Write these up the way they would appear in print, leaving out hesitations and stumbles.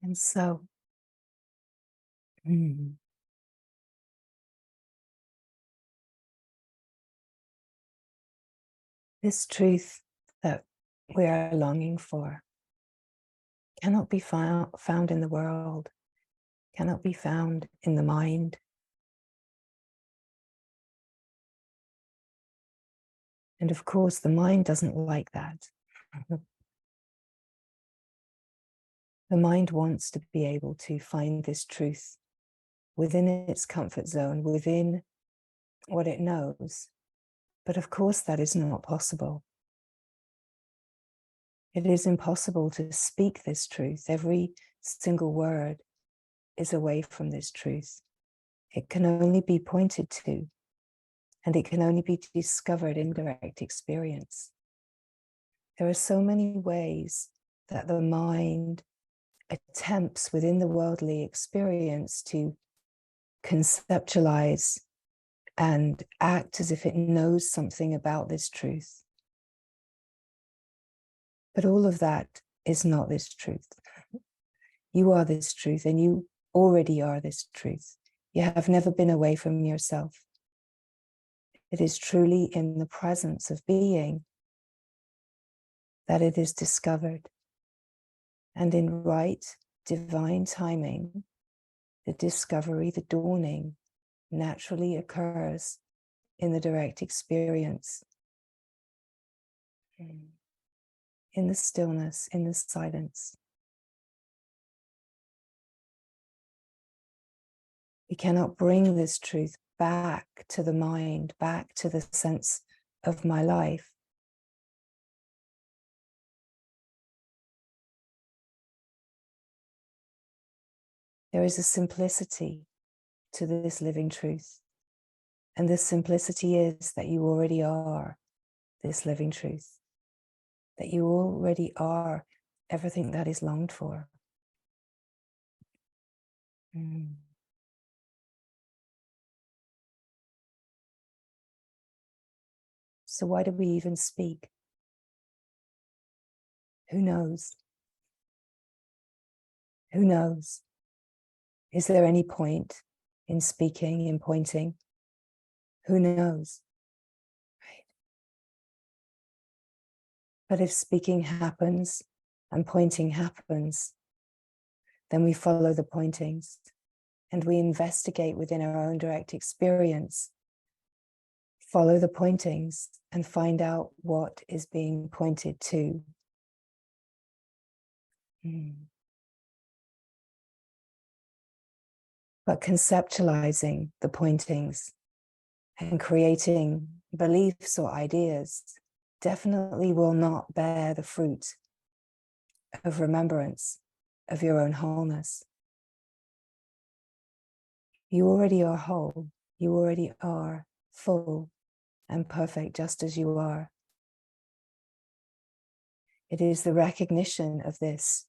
And so, mm, this truth that we are longing for cannot be found in the world, cannot be found in the mind. And of course, the mind doesn't like that. The mind wants to be able to find this truth within its comfort zone, within what it knows. But of course, that is not possible. It is impossible to speak this truth. Every single word is away from this truth. It can only be pointed to, and it can only be discovered in direct experience. There are so many ways that the mind attempts within the worldly experience to conceptualize and act as if it knows something about this truth. But all of that is not this truth. You are this truth, and you already are this truth. You have never been away from yourself. It is truly in the presence of being that it is discovered. And in right divine timing, the discovery, the dawning, naturally occurs in the direct experience, in the stillness, in the silence. We cannot bring this truth back to the mind, back to the sense of my life. There is a simplicity to this living truth. And this simplicity is that you already are this living truth, that you already are everything that is longed for. So why do we even speak? Who knows? Who knows? Is there any point in speaking, in pointing? Who knows? Right. But if speaking happens and pointing happens, then we follow the pointings and we investigate within our own direct experience, follow the pointings and find out what is being pointed to. But conceptualizing the pointings and creating beliefs or ideas definitely will not bear the fruit of remembrance of your own wholeness. You already are whole. You already are full and perfect just as you are. It is the recognition of this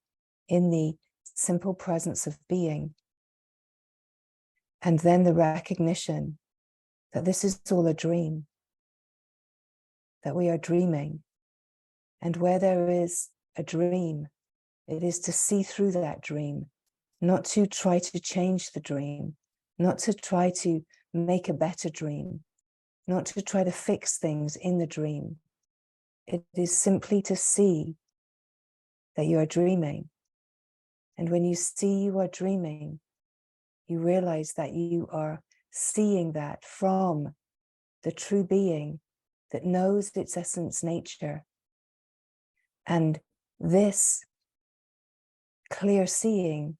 in the simple presence of being, and then the recognition that this is all a dream, that we are dreaming. And where there is a dream, it is to see through that dream, not to try to change the dream, not to try to make a better dream, not to try to fix things in the dream. It is simply to see that you are dreaming. And when you see you are dreaming, you realize that you are seeing that from the true being that knows its essence nature. And this clear seeing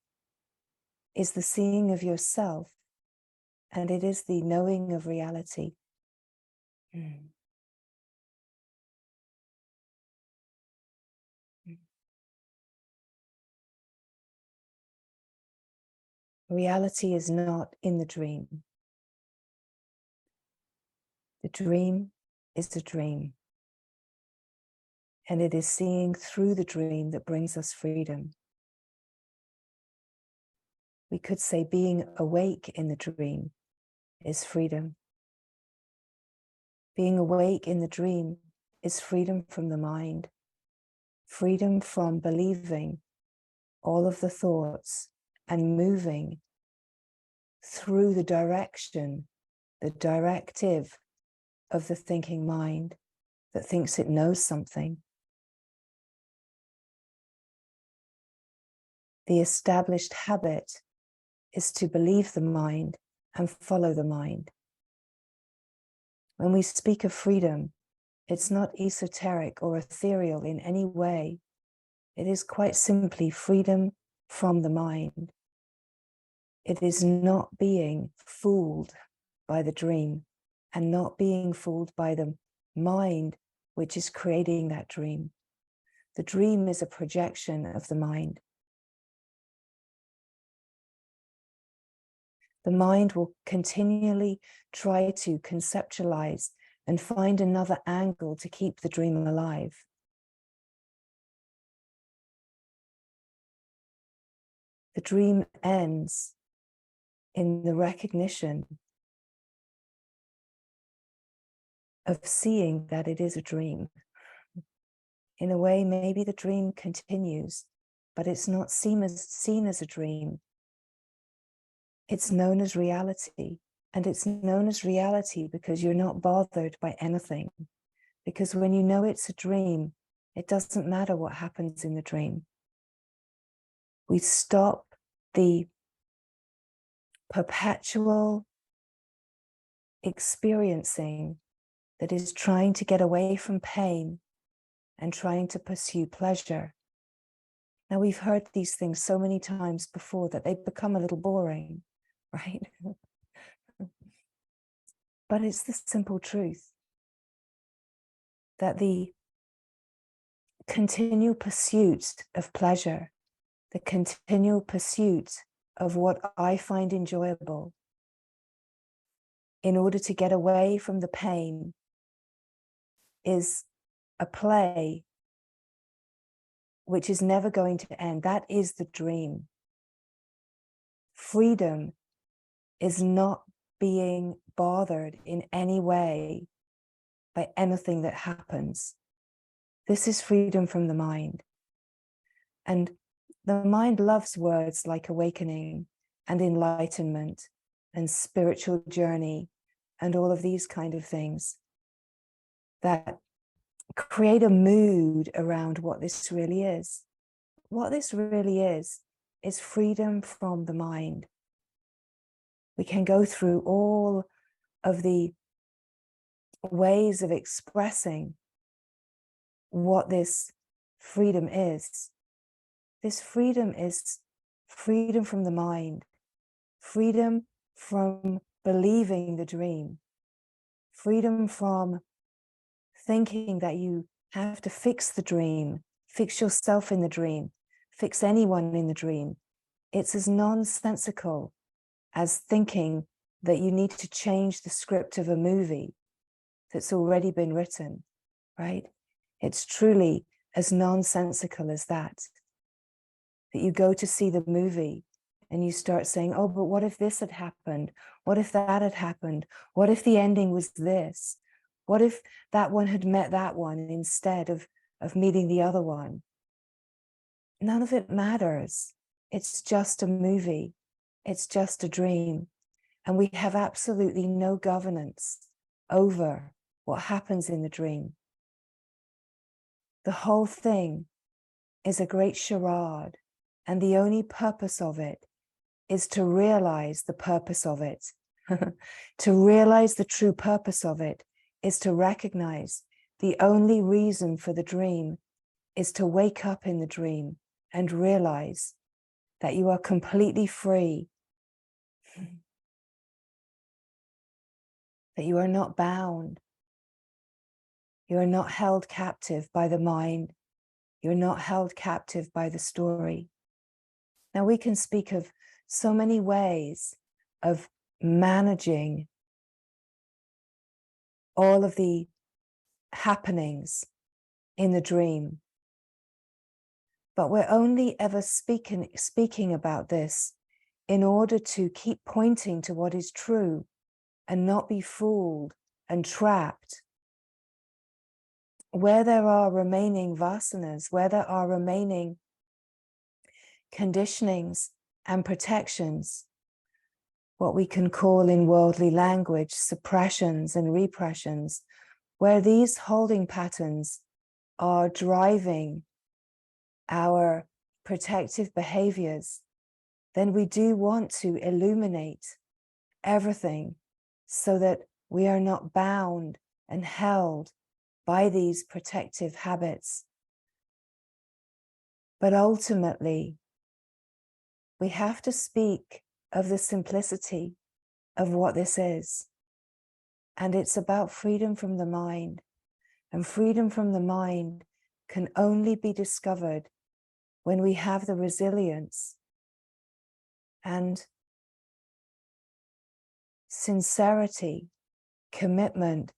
is the seeing of yourself, and it is the knowing of reality. Reality is not in the dream. The dream is a dream. And it is seeing through the dream that brings us freedom. We could say being awake in the dream is freedom. Being awake in the dream is freedom from the mind, freedom from believing all of the thoughts and moving through the direction, the directive of the thinking mind that thinks it knows something. The established habit is to believe the mind and follow the mind. When we speak of freedom, it's not esoteric or ethereal in any way. It is quite simply freedom from the mind. It is not being fooled by the dream and not being fooled by the mind which is creating that dream. The dream is a projection of the mind. The mind will continually try to conceptualize and find another angle to keep the dream alive. The dream ends in the recognition of seeing that it is a dream. In a way, maybe the dream continues, but it's not seen as a dream. It's known as reality. And it's known as reality because you're not bothered by anything. Because when you know it's a dream, it doesn't matter what happens in the dream. We stop the perpetual experiencing that is trying to get away from pain and trying to pursue pleasure. Now, we've heard these things so many times before that they become a little boring, right? But it's the simple truth that the continual pursuit of pleasure, the continual pursuit of what I find enjoyable in order to get away from the pain is a play which is never going to end. That is the dream. Freedom is not being bothered in any way by anything that happens. This is freedom from the mind. And the mind loves words like awakening and enlightenment and spiritual journey and all of these kind of things that create a mood around what this really is. What this really is freedom from the mind. We can go through all of the ways of expressing what this freedom is. This freedom is freedom from the mind, freedom from believing the dream, freedom from thinking that you have to fix the dream, fix yourself in the dream, fix anyone in the dream. It's as nonsensical as thinking that you need to change the script of a movie that's already been written, right? It's truly as nonsensical as that you go to see the movie and you start saying, oh, but what if this had happened? What if that had happened? What if the ending was this? What if that one had met that one instead of meeting the other one? None of it matters. It's just a movie. It's just a dream. And we have absolutely no governance over what happens in the dream. The whole thing is a great charade, and the only purpose of it is to realize the purpose of it. To realize the true purpose of it is to recognize the only reason for the dream is to wake up in the dream and realize that you are completely free, that you are not bound, you are not held captive by the mind, you're not held captive by the story. Now, we can speak of so many ways of managing all of the happenings in the dream, but we're only ever speaking about this in order to keep pointing to what is true and not be fooled and trapped. Where there are remaining vasanas, where there are remaining conditionings and protections, what we can call in worldly language suppressions and repressions, where these holding patterns are driving our protective behaviors, then we do want to illuminate everything so that we are not bound and held by these protective habits. But ultimately, we have to speak of the simplicity of what this is. And it's about freedom from the mind. And freedom from the mind can only be discovered when we have the resilience and sincerity, commitment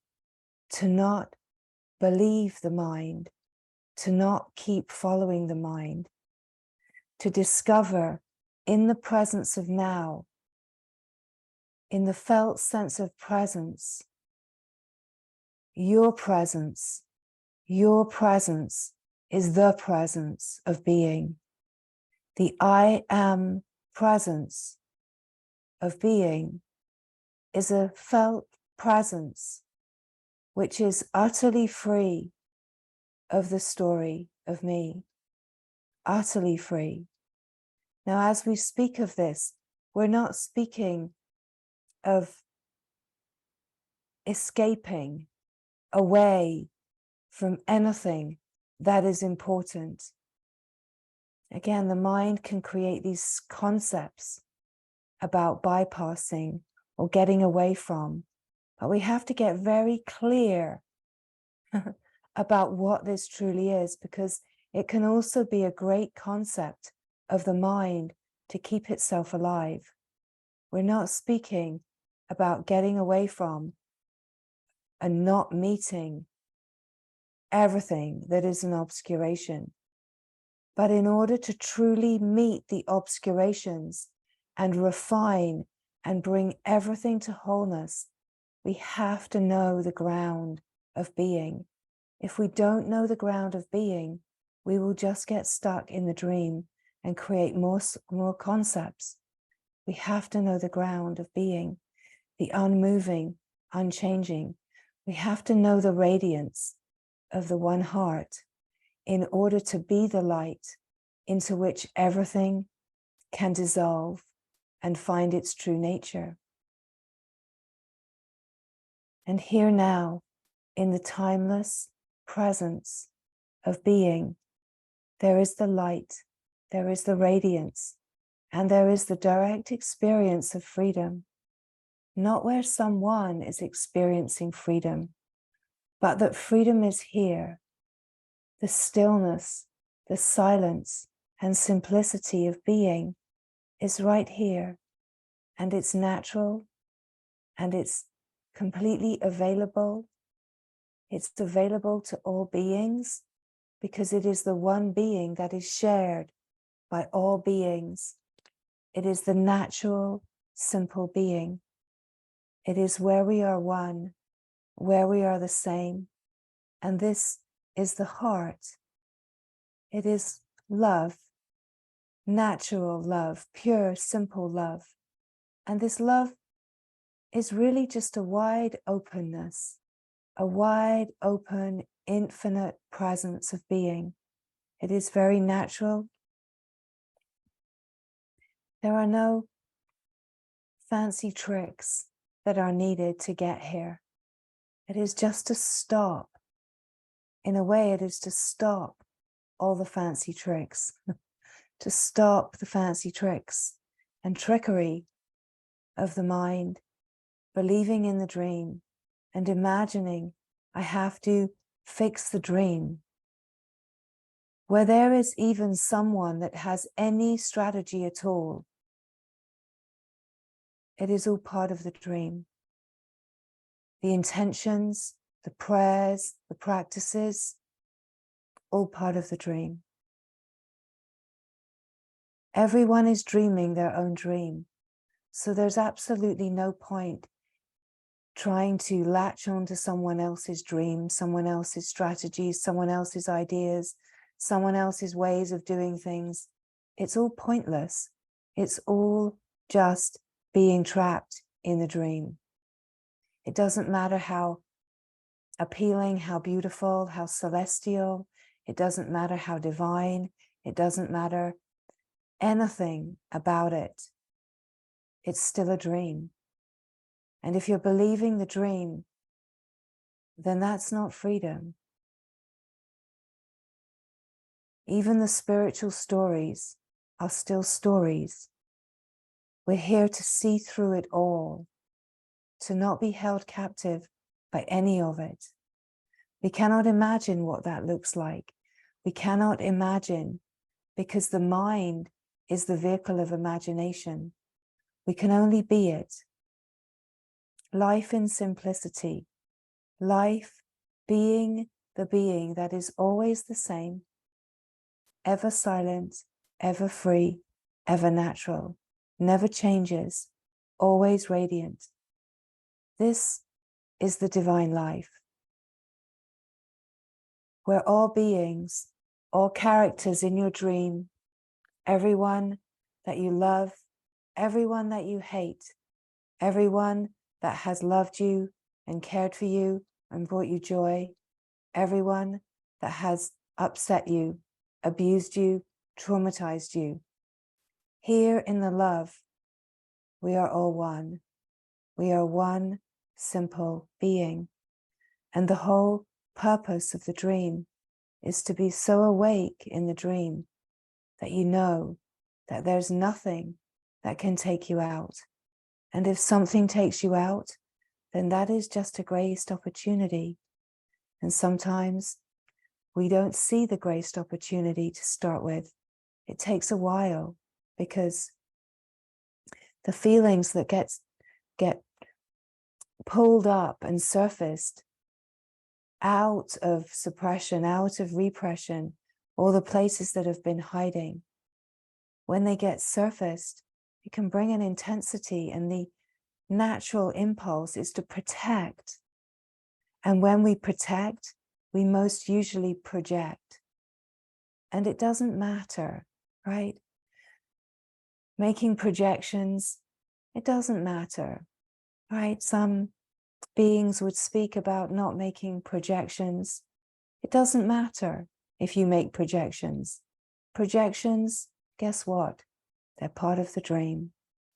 to not believe the mind, to not keep following the mind, to discover in the presence of now, in the felt sense of presence, your presence is the presence of being. The I am presence of being is a felt presence which is utterly free of the story of me, utterly free. Now, as we speak of this, we're not speaking of escaping away from anything that is important. Again, the mind can create these concepts about bypassing or getting away from, but we have to get very clear about what this truly is, because it can also be a great concept of the mind to keep itself alive. We're not speaking about getting away from and not meeting everything that is an obscuration. But in order to truly meet the obscurations and refine and bring everything to wholeness, we have to know the ground of being. If we don't know the ground of being, we will just get stuck in the dream and create more concepts. We have to know the ground of being, the unmoving, unchanging. We have to know the radiance of the one heart in order to be the light into which everything can dissolve and find its true nature. And here now, in the timeless presence of being, there is the light, there is the radiance, and there is the direct experience of freedom. Not where someone is experiencing freedom, but that freedom is here. The stillness, the silence, and simplicity of being is right here, and it's natural, and it's completely available. It's available to all beings because it is the one being that is shared by all beings. It is the natural, simple being. It is where we are one, where we are the same, and this is the heart. It is love, natural love, pure, simple love. And this love is really just a wide openness, a wide open, infinite presence of being. It is very natural. There are no fancy tricks that are needed to get here. It is just to stop. In a way, it is to stop all the fancy tricks, to stop the fancy tricks and trickery of the mind, believing in the dream and imagining I have to fix the dream. Where there is even someone that has any strategy at all, it is all part of the dream. The intentions, the prayers, the practices, all part of the dream. Everyone is dreaming their own dream. So there's absolutely no point trying to latch onto someone else's dream, someone else's strategies, someone else's ideas, someone else's ways of doing things. It's all pointless. It's all just being trapped in the dream. It doesn't matter how appealing, how beautiful, how celestial. It doesn't matter how divine. It doesn't matter anything about it. It's still a dream. And if you're believing the dream, then that's not freedom. Even the spiritual stories are still stories. We're here to see through it all, to not be held captive by any of it. We cannot imagine what that looks like. We cannot imagine, because the mind is the vehicle of imagination. We can only be it. Life in simplicity. Life being the being that is always the same, ever silent, ever free, ever natural, never changes, always radiant. This is the divine life, where all beings, all characters in your dream, everyone that you love, everyone that you hate, everyone that has loved you and cared for you and brought you joy, everyone that has upset you, abused you, traumatized you. Here in the love, we are all one. We are one simple being. And the whole purpose of the dream is to be so awake in the dream that you know that there's nothing that can take you out. And if something takes you out, then that is just a graced opportunity. And sometimes we don't see the graced opportunity to start with. It takes a while, because the feelings that get pulled up and surfaced out of suppression, out of repression, all the places that have been hiding, when they get surfaced, it can bring an intensity, and the natural impulse is to protect. And when we protect, we most usually project. And it doesn't matter, right? Making projections, it doesn't matter, right? Some beings would speak about not making projections. It doesn't matter if you make projections. Projections, guess what? They're part of the dream,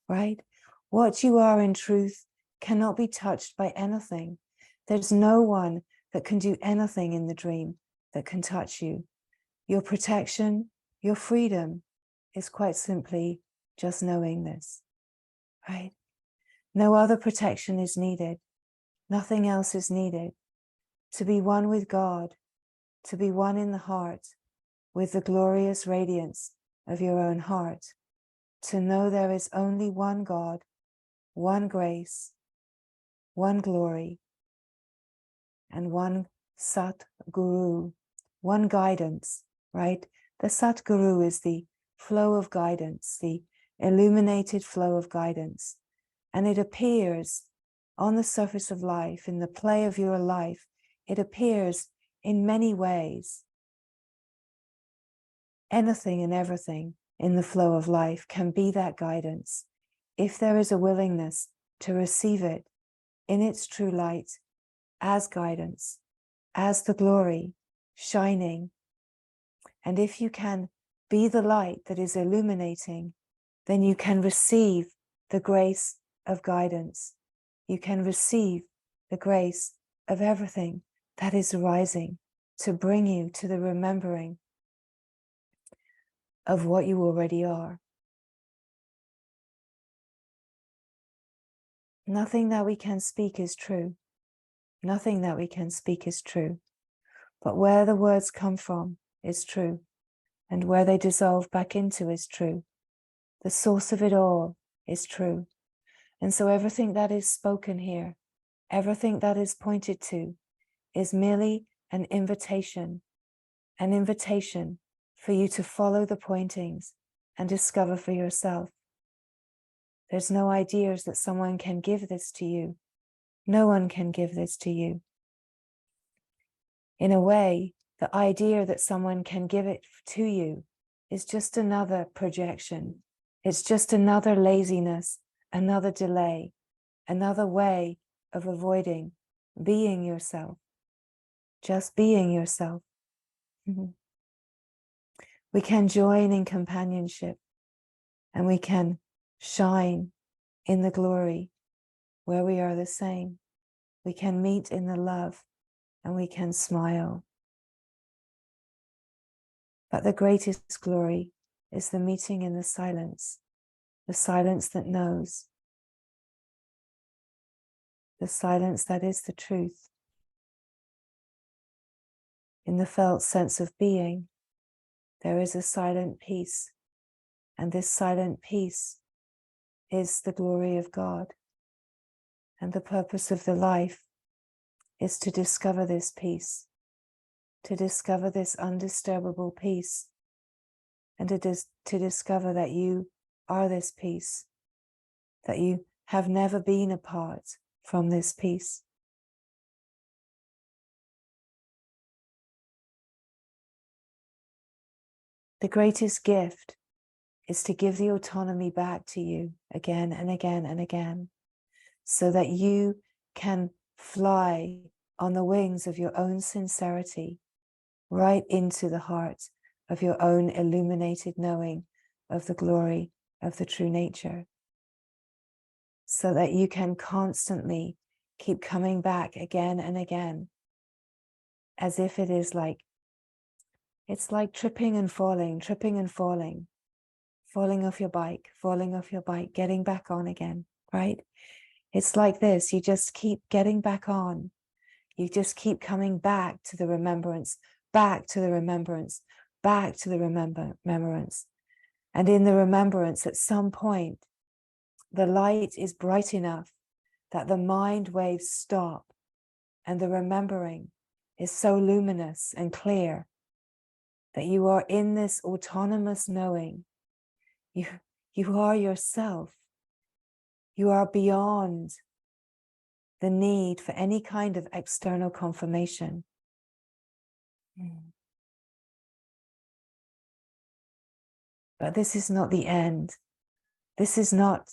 right? What you are in truth cannot be touched by anything. There's no one that can do anything in the dream that can touch you. Your protection, your freedom is quite simply just knowing this, right? No other protection is needed. Nothing else is needed. To be one with God, to be one in the heart with the glorious radiance of your own heart, to know there is only one God, one grace, one glory, and one Sat Guru, one guidance, right? The Sat Guru is the flow of guidance, the illuminated flow of guidance. And it appears on the surface of life, in the play of your life. It appears in many ways. Anything and everything in the flow of life can be that guidance, if there is a willingness to receive it in its true light, as guidance, as the glory shining. And if you can be the light that is illuminating, then you can receive the grace of guidance. You can receive the grace of everything that is arising to bring you to the remembering of what you already are. Nothing that we can speak is true. Nothing that we can speak is true. But where the words come from is true. And where they dissolve back into is true. The source of it all is true. And so everything that is spoken here, everything that is pointed to, is merely an invitation for you to follow the pointings and discover for yourself. There's no ideas that someone can give this to you. No one can give this to you. In a way, the idea that someone can give it to you is just another projection. It's just another laziness, another delay, another way of avoiding being yourself, just being yourself. We can join in companionship, and we can shine in the glory where we are the same. We can meet in the love, and we can smile. But the greatest glory is the meeting in the silence that knows, the silence that is the truth. In the felt sense of being, there is a silent peace, and this silent peace is the glory of God. And the purpose of the life is to discover this peace, to discover this undisturbable peace, and to discover that you are this peace, that you have never been apart from this peace. The greatest gift is to give the autonomy back to you again and again and again, so that you can fly on the wings of your own sincerity right into the heart of your own illuminated knowing of the glory of the true nature, so that you can constantly keep coming back again and again, as if it is like, it's like tripping and falling, falling off your bike, getting back on again, right? It's like this, you just keep getting back on. You just keep coming back to the remembrance, back to the remembrance, back to the remembrance. And in the remembrance, at some point, the light is bright enough that the mind waves stop, and the remembering is so luminous and clear that you are in this autonomous knowing. You are yourself. You are beyond the need for any kind of external confirmation. But this is not the end. This is not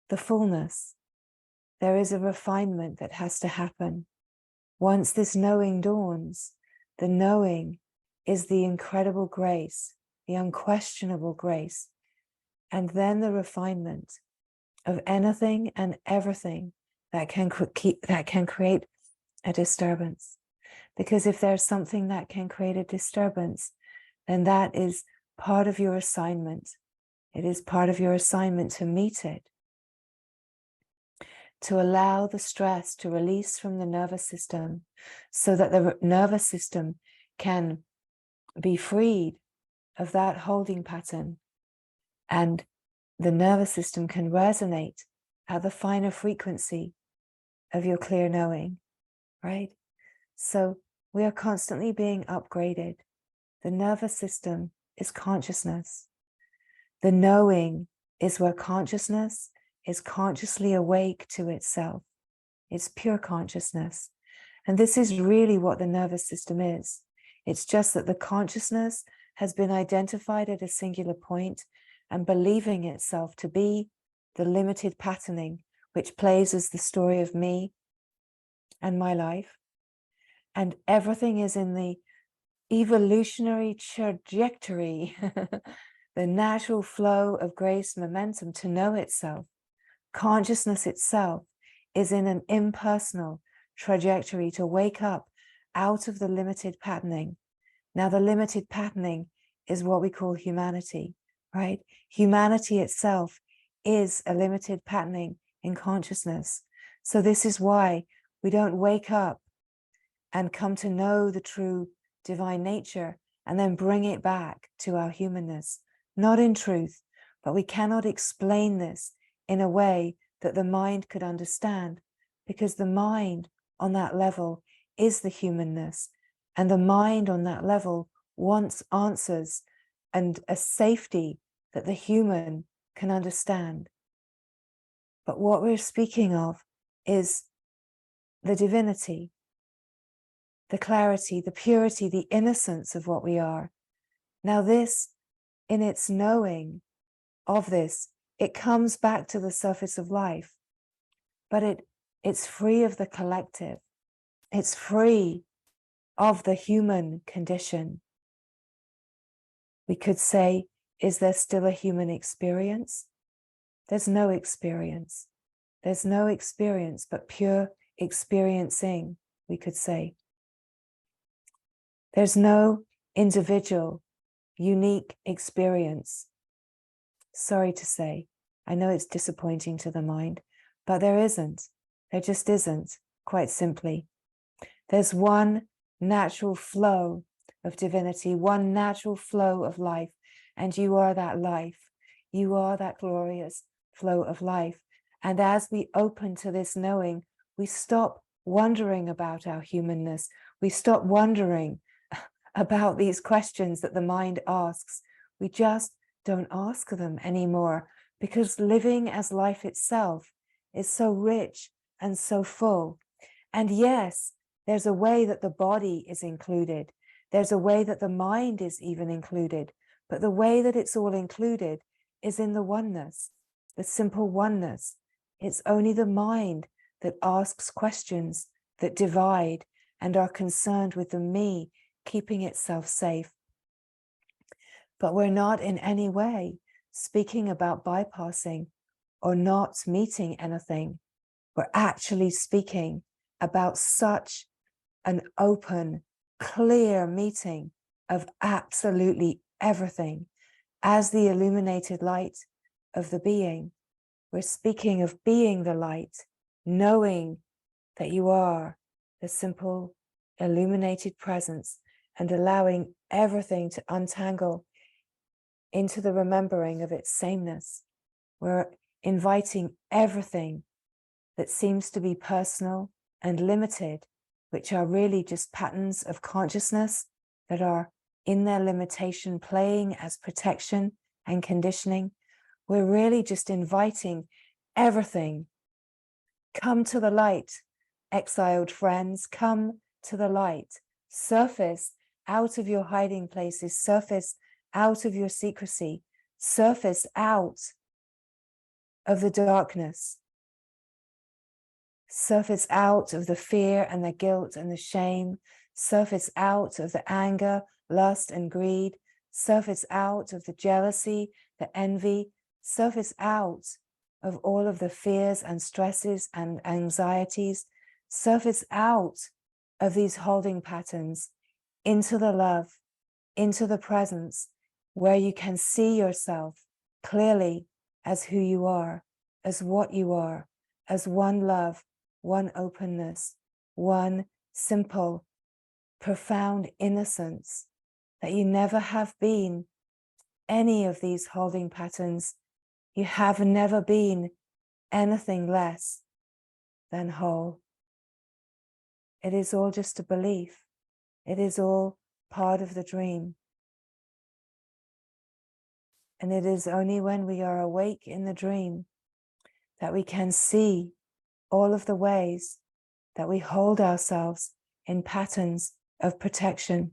the fullness. There is a refinement that has to happen. Once this knowing dawns, the knowing is the incredible grace, the unquestionable grace, and then the refinement of anything and everything that can create a disturbance. Because if there's something that can create a disturbance, then that is part of your assignment. It is part of your assignment to meet it, to allow the stress to release from the nervous system, so that the nervous system can be freed of that holding pattern, and the nervous system can resonate at the finer frequency of your clear knowing, right? So we are constantly being upgraded. The nervous system is consciousness. The knowing is where consciousness is consciously awake to itself. It's pure consciousness. And this is really what the nervous system is. It's just that the consciousness has been identified at a singular point and believing itself to be the limited patterning which plays as the story of me and my life. And everything is in the evolutionary trajectory, the natural flow of grace momentum to know itself. Consciousness itself is in an impersonal trajectory to wake up out of the limited patterning. Now, the limited patterning is what we call humanity, right? Humanity itself is a limited patterning in consciousness. So this is why we don't wake up and come to know the true divine nature and then bring it back to our humanness. Not in truth, but we cannot explain this in a way that the mind could understand, because the mind on that level is the humanness, and the mind on that level wants answers and a safety that the human can understand. But what we're speaking of is the divinity, the clarity, the purity, the innocence of what we are. Now this in its knowing of this, it comes back to the surface of life, but it's free of the collective. It's free of the human condition. We could say, is there still a human experience? There's no experience. There's no experience, but pure experiencing, we could say. There's no individual, unique experience. Sorry to say, I know it's disappointing to the mind, but there isn't. There just isn't, quite simply. There's one natural flow of divinity, one natural flow of life, and you are that life. You are that glorious flow of life. And as we open to this knowing, we stop wondering about our humanness. We stop wondering about these questions that the mind asks. We just don't ask them anymore, because living as life itself is so rich and so full. And yes, there's a way that the body is included. There's a way that the mind is even included. But the way that it's all included is in the oneness, the simple oneness. It's only the mind that asks questions that divide and are concerned with the me keeping itself safe. But we're not in any way speaking about bypassing or not meeting anything. We're actually speaking about such an open, clear meeting of absolutely everything as the illuminated light of the being. We're speaking of being the light, knowing that you are the simple illuminated presence, and allowing everything to untangle into the remembering of its sameness. We're inviting everything that seems to be personal and limited, which are really just patterns of consciousness that are in their limitation playing as protection and conditioning. We're really just inviting everything. Come to the light, exiled friends, come to the light. Surface out of your hiding places, surface out of your secrecy, surface out of the darkness, surface out of the fear and the guilt and the shame, surface out of the anger, lust and greed, surface out of the jealousy, the envy, surface out of all of the fears and stresses and anxieties, surface out of these holding patterns into the love, into the presence, where you can see yourself clearly as who you are, as what you are, as one love, one openness, one simple, profound innocence, that you never have been any of these holding patterns. You have never been anything less than whole. It is all just a belief. It is all part of the dream. And it is only when we are awake in the dream that we can see all of the ways that we hold ourselves in patterns of protection,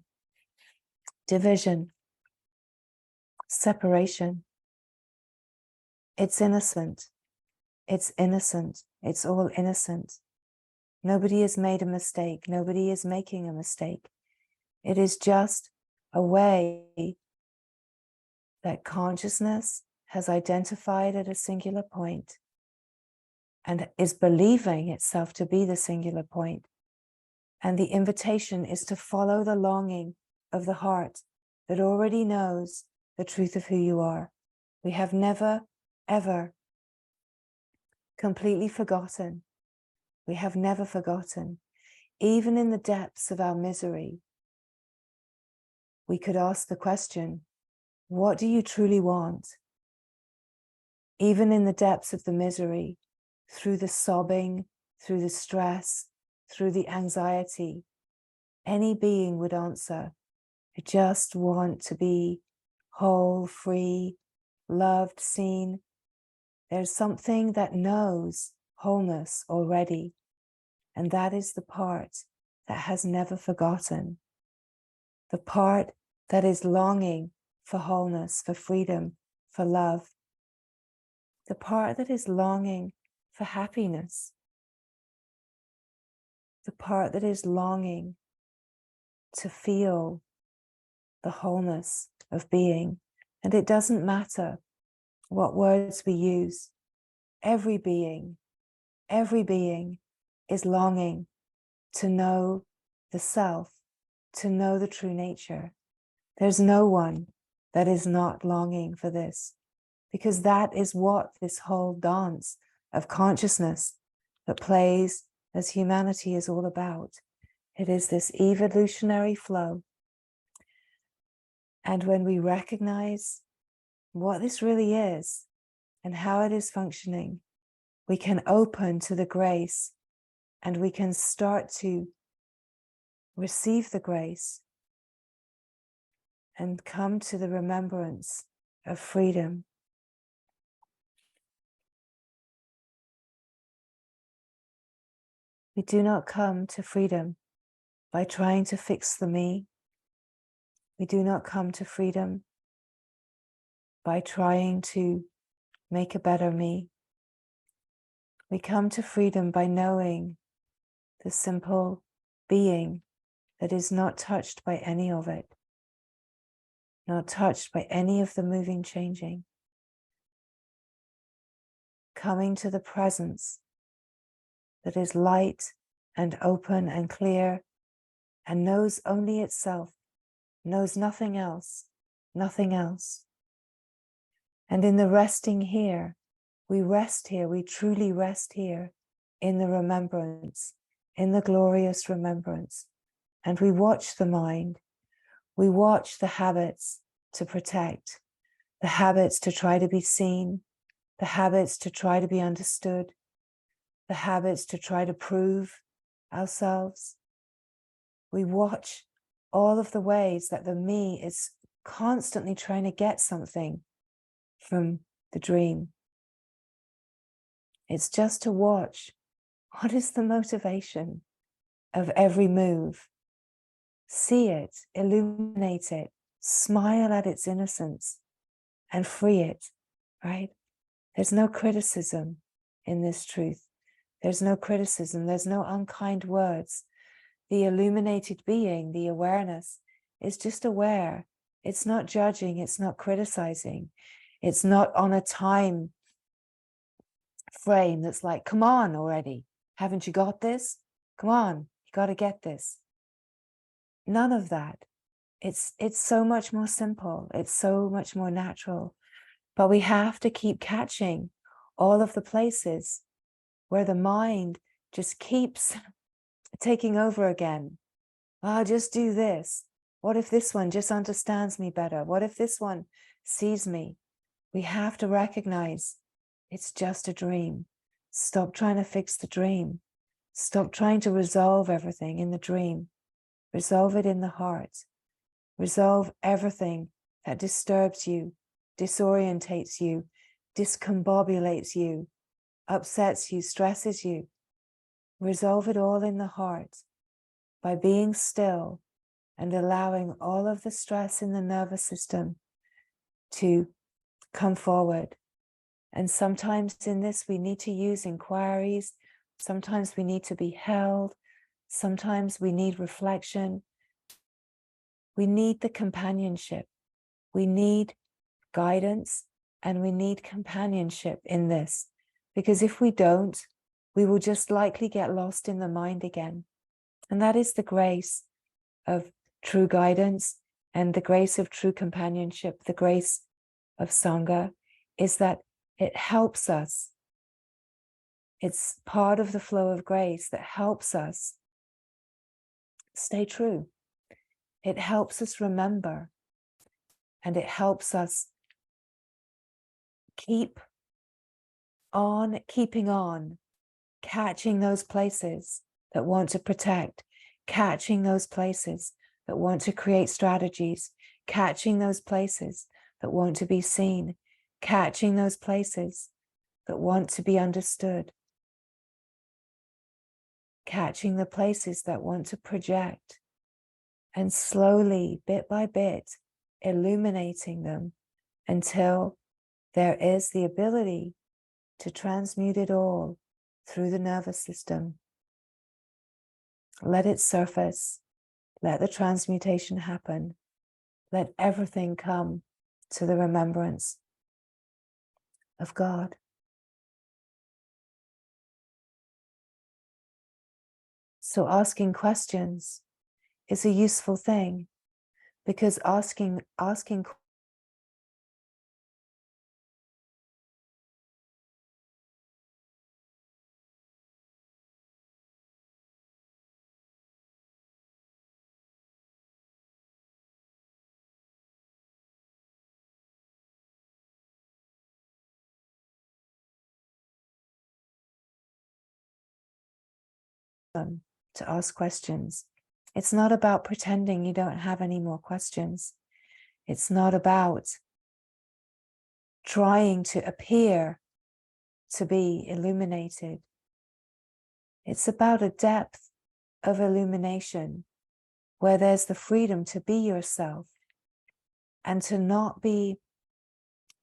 division, separation. It's innocent. It's innocent. It's all innocent. Nobody has made a mistake. Nobody is making a mistake. It is just a way that consciousness has identified at a singular point and is believing itself to be the singular point. And the invitation is to follow the longing of the heart that already knows the truth of who you are. We have never, ever completely forgotten. We have never forgotten. Even in the depths of our misery, we could ask the question, what do you truly want? Even in the depths of the misery, through the sobbing, through the stress, through the anxiety, any being would answer, I just want to be whole, free, loved, seen. There's something that knows wholeness already, and that is the part that has never forgotten, the part that is longing for wholeness, for freedom, for love. The part that is longing for happiness. The part that is longing to feel the wholeness of being. And it doesn't matter what words we use. Every being is longing to know the self, to know the true nature. There's no one that is not longing for this, because that is what this whole dance of consciousness that plays as humanity is all about. It is this evolutionary flow. And when we recognize what this really is and how it is functioning, we can open to the grace and we can start to receive the grace and come to the remembrance of freedom. We do not come to freedom by trying to fix the me. We do not come to freedom by trying to make a better me. We come to freedom by knowing the simple being that is not touched by any of it, not touched by any of the moving, changing. Coming to the presence that is light and open and clear and knows only itself, knows nothing else, nothing else. And in the resting here, we rest here, we truly rest here in the remembrance, in the glorious remembrance. And we watch the mind, we watch the habits to protect, the habits to try to be seen, the habits to try to be understood, the habits to try to prove ourselves. We watch all of the ways that the me is constantly trying to get something from the dream. It's just to watch what is the motivation of every move. See it, illuminate it, smile at its innocence, and free it, right? There's no criticism in this truth. There's no criticism. There's no unkind words. The illuminated being, the awareness, is just aware. It's not judging. It's not criticizing. It's not on a time frame that's like, come on already. Haven't you got this? Come on, you got to get this. None of that. It's so much more simple. It's so much more natural. But we have to keep catching all of the places where the mind just keeps taking over again. I'll just do this. What if this one just understands me better? What if this one sees me? We have to recognize it's just a dream. Stop trying to fix the dream. Stop trying to resolve everything in the dream. Resolve it in the heart. Resolve everything that disturbs you, disorientates you, discombobulates you, upsets you, stresses you. Resolve it all in the heart by being still and allowing all of the stress in the nervous system to come forward. And sometimes in this, we need to use inquiries. Sometimes we need to be held. Sometimes we need reflection. We need the companionship. We need guidance and we need companionship in this. Because if we don't, we will just likely get lost in the mind again. And that is the grace of true guidance and the grace of true companionship, the grace of Sangha, is that it helps us. It's part of the flow of grace that helps us stay true. It helps us remember, and it helps us keep on keeping on, catching those places that want to protect, catching those places that want to create strategies, catching those places that want to be seen, catching those places that want to be understood, catching the places that want to project, and slowly, bit by bit, illuminating them until there is the ability to transmute it all through the nervous system. Let it surface. Let the transmutation happen. Let everything come to the remembrance of God. So asking questions is a useful thing, because asking to ask questions. It's not about pretending you don't have any more questions. It's not about trying to appear to be illuminated. It's about a depth of illumination where there's the freedom to be yourself and to not be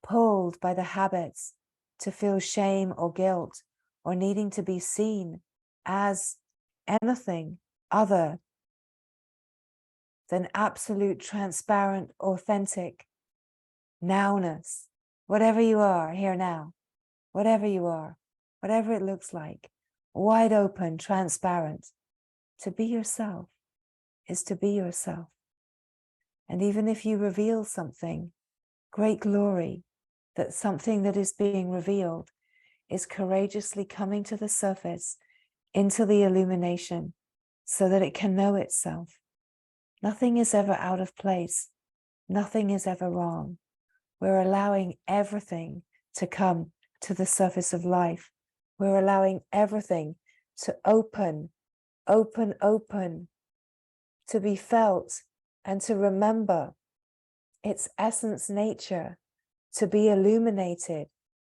pulled by the habits to feel shame or guilt or needing to be seen as anything other than absolute, transparent, authentic nowness. Whatever you are here now, whatever you are, whatever it looks like, wide open, transparent. To be yourself is to be yourself. And even if you reveal something, great glory that something that is being revealed is courageously coming to the surface into the illumination so that it can know itself. Nothing is ever out of place. Nothing is ever wrong. We're allowing everything to come to the surface of life. We're allowing everything to open, to be felt and to remember its essence, nature, to be illuminated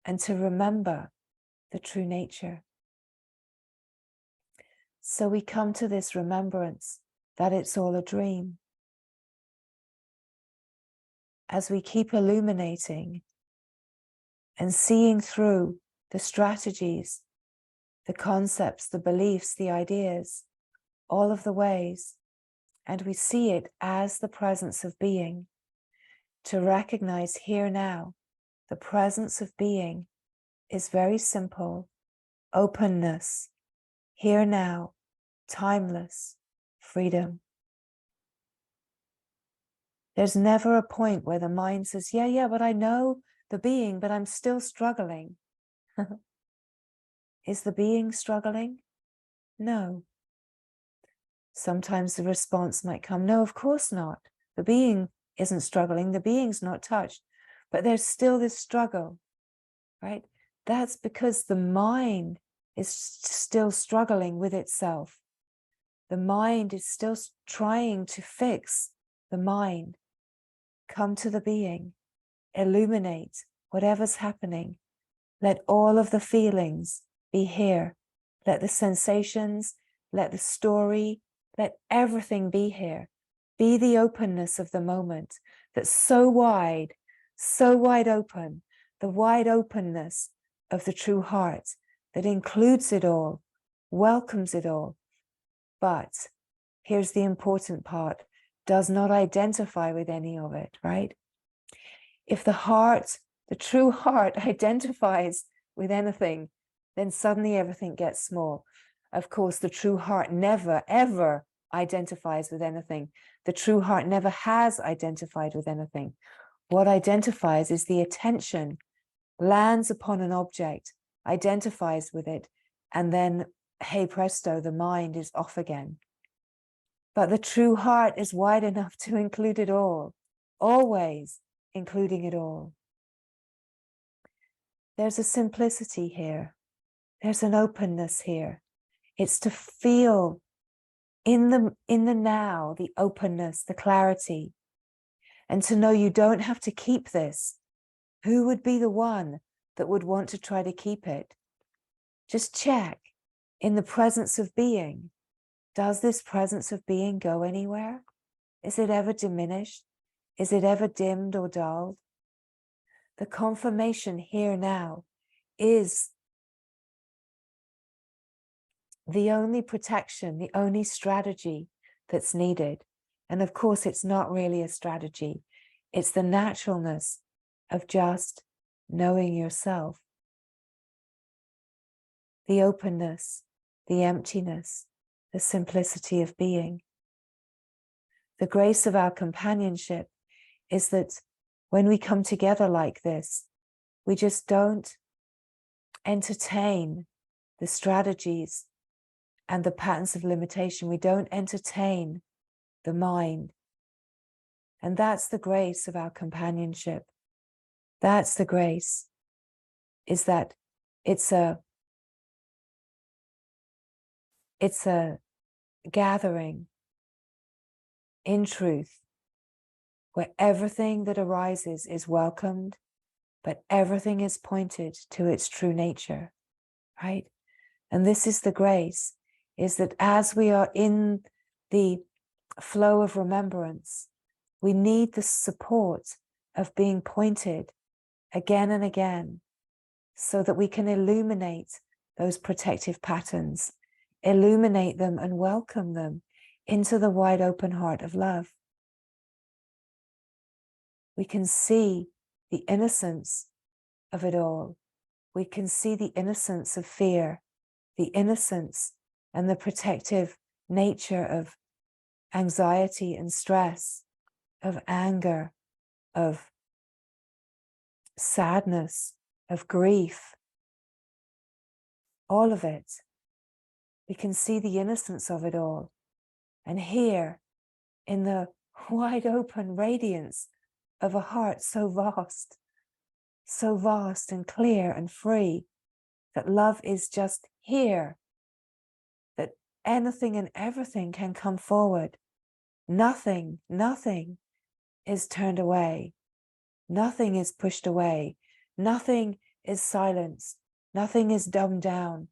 and to remember the true nature. So we come to this remembrance that it's all a dream. As we keep illuminating and seeing through the strategies, the concepts, the beliefs, the ideas, all of the ways, and we see it as the presence of being, to recognize here now, the presence of being is very simple, openness, here now, timeless, freedom. There's never a point where the mind says, yeah, but I know the being, but I'm still struggling. Is the being struggling? No. Sometimes the response might come, no, of course not. The being isn't struggling, the being's not touched, but there's still this struggle, right? That's because the mind is still struggling with itself. The mind is still trying to fix the mind. Come to the being, illuminate whatever's happening. Let all of the feelings be here. Let the sensations, let the story, let everything be here. Be the openness of the moment that's so wide open, the wide openness of the true heart that includes it all, welcomes it all. But here's the important part, does not identify with any of it, right? If the heart, the true heart, identifies with anything, then suddenly everything gets small. Of course, the true heart never, ever identifies with anything. The true heart never has identified with anything. What identifies is the attention, lands upon an object, identifies with it, and then, hey presto, the mind is off again. But the true heart is wide enough to include it all, always including it all. There's a simplicity here. There's an openness here. It's to feel in the now, the openness, the clarity, and to know you don't have to keep this. Who would be the one that would want to try to keep it? Just check in the presence of being. Does this presence of being go anywhere? Is it ever diminished? Is it ever dimmed or dulled? The confirmation here now is the only protection, the only strategy that's needed. And of course, it's not really a strategy. It's the naturalness of just knowing yourself. The openness, the emptiness, the simplicity of being. The grace of our companionship is that when we come together like this, we just don't entertain the strategies and the patterns of limitation. We don't entertain the mind. And that's the grace of our companionship. That's the grace, is that it's a gathering in truth where everything that arises is welcomed, but everything is pointed to its true nature, right? And this is the grace, is that as we are in the flow of remembrance, we need the support of being pointed again and again so that we can illuminate those protective patterns, illuminate them and welcome them into the wide open heart of love. We can see the innocence of it all. We can see the innocence of fear, the innocence and the protective nature of anxiety and stress, of anger, of sadness, of grief, all of it. We can see the innocence of it all. And here, in the wide open radiance of a heart so vast and clear and free, that love is just here, that anything and everything can come forward. Nothing is turned away. Nothing is pushed away. Nothing is silenced. Nothing is dumbed down.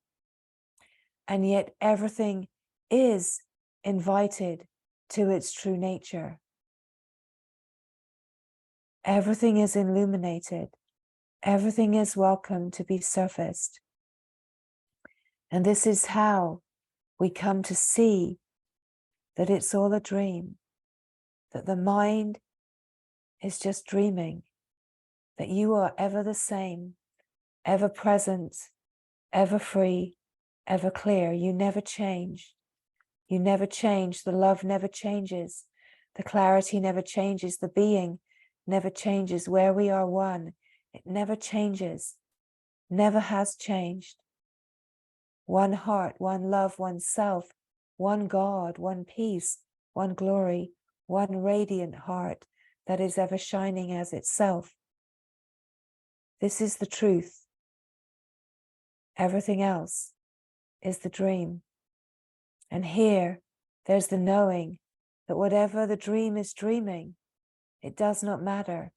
And yet everything is invited to its true nature. Everything is illuminated. Everything is welcome to be surfaced. And this is how we come to see that it's all a dream, that the mind is just dreaming, that you are ever the same, ever present, ever free, ever clear. You never change. You never change. The love never changes. The clarity never changes. The being never changes. Where we are one, it never changes, never has changed. One heart, one love, one self, one God, one peace, one glory, one radiant heart that is ever shining as itself. This is the truth. Everything else is the dream. And here, there's the knowing that whatever the dream is dreaming, it does not matter.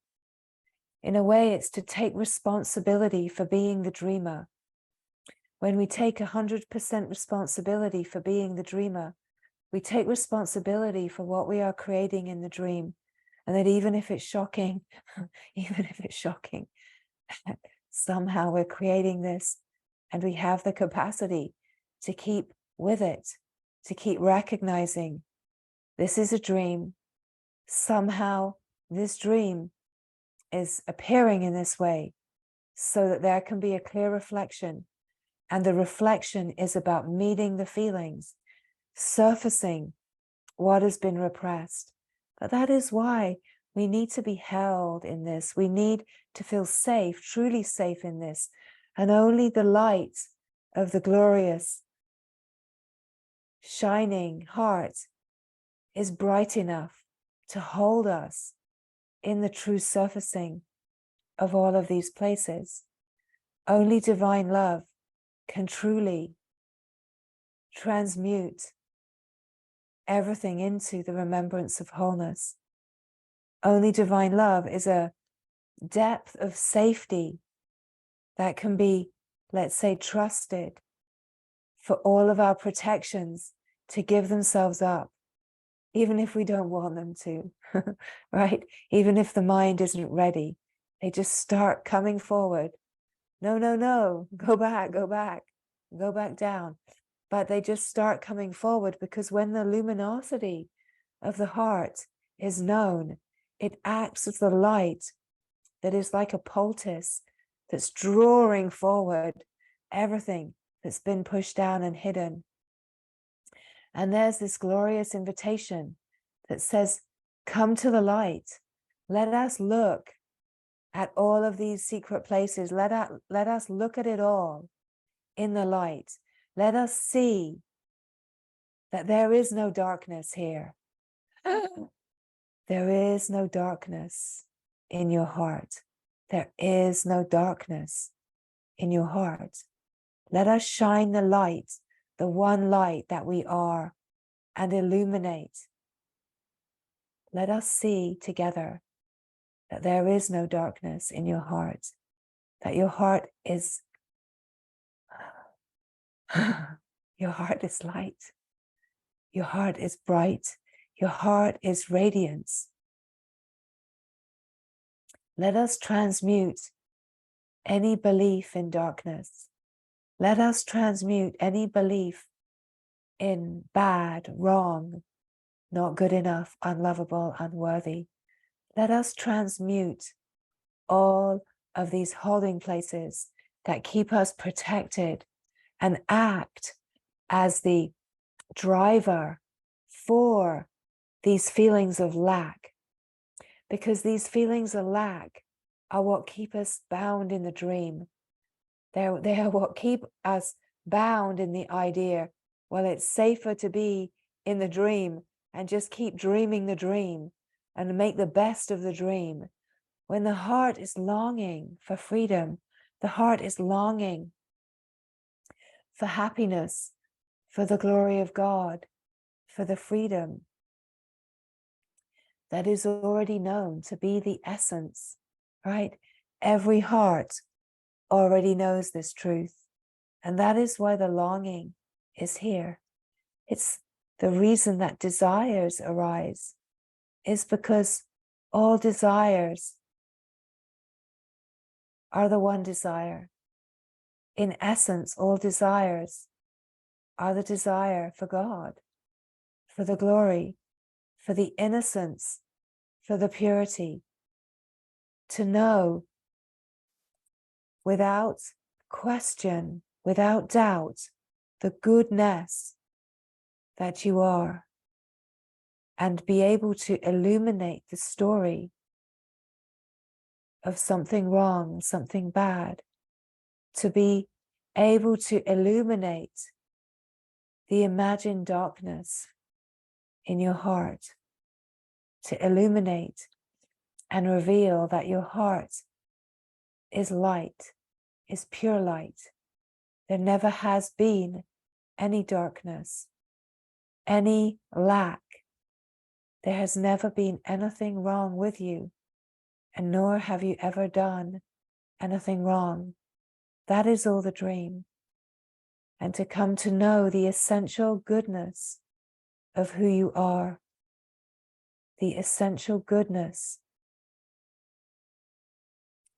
In a way, it's to take responsibility for being the dreamer. When we take 100% responsibility for being the dreamer, we take responsibility for what we are creating in the dream. And that even if it's shocking, somehow we're creating this and we have the capacity to keep with it, to keep recognizing this is a dream. Somehow this dream is appearing in this way so that there can be a clear reflection. And the reflection is about meeting the feelings, surfacing what has been repressed. But that is why we need to be held in this. We need to feel safe, truly safe in this. And only the light of the glorious, shining heart is bright enough to hold us in the true surfacing of all of these places. Only divine love can truly transmute everything into the remembrance of wholeness. Only divine love is a depth of safety that can be, let's say, trusted for all of our protections to give themselves up even if we don't want them to, right? Even if the mind isn't ready, they just start coming forward. No, no, no, go back, go back, go back down. But they just start coming forward, because when the luminosity of the heart is known, it acts as the light that is like a poultice that's drawing forward everything that's been pushed down and hidden. And there's this glorious invitation that says, come to the light. Let us look at all of these secret places. Let us look at it all in the light. Let us see that there is no darkness here. There is no darkness in your heart. There is no darkness in your heart. Let us shine the light, the one light that we are, and illuminate. Let us see together that there is no darkness in your heart, that your heart is your heart is light. Your heart is bright. Your heart is radiance. Let us transmute any belief in darkness. Let us transmute any belief in bad, wrong, not good enough, unlovable, unworthy. Let us transmute all of these holding places that keep us protected and act as the driver for these feelings of lack, because these feelings of lack are what keep us bound in the dream. They are what keep us bound in the idea, well, it's safer to be in the dream and just keep dreaming the dream and make the best of the dream. When the heart is longing for freedom, the heart is longing for happiness, for the glory of God, for the freedom that is already known to be the essence, right? Every heart already knows this truth. And that is why the longing is here. It's the reason that desires arise, is because all desires are the one desire. In essence, all desires are the desire for God, for the glory, for the innocence, for the purity, to know without question, without doubt, the goodness that you are, and be able to illuminate the story of something wrong, something bad, to be able to illuminate the imagined darkness in your heart, to illuminate and reveal that your heart is light, is pure light. There never has been any darkness, any lack. There has never been anything wrong with you, and nor have you ever done anything wrong. That is all the dream. And to come to know the essential goodness of who you are, the essential goodness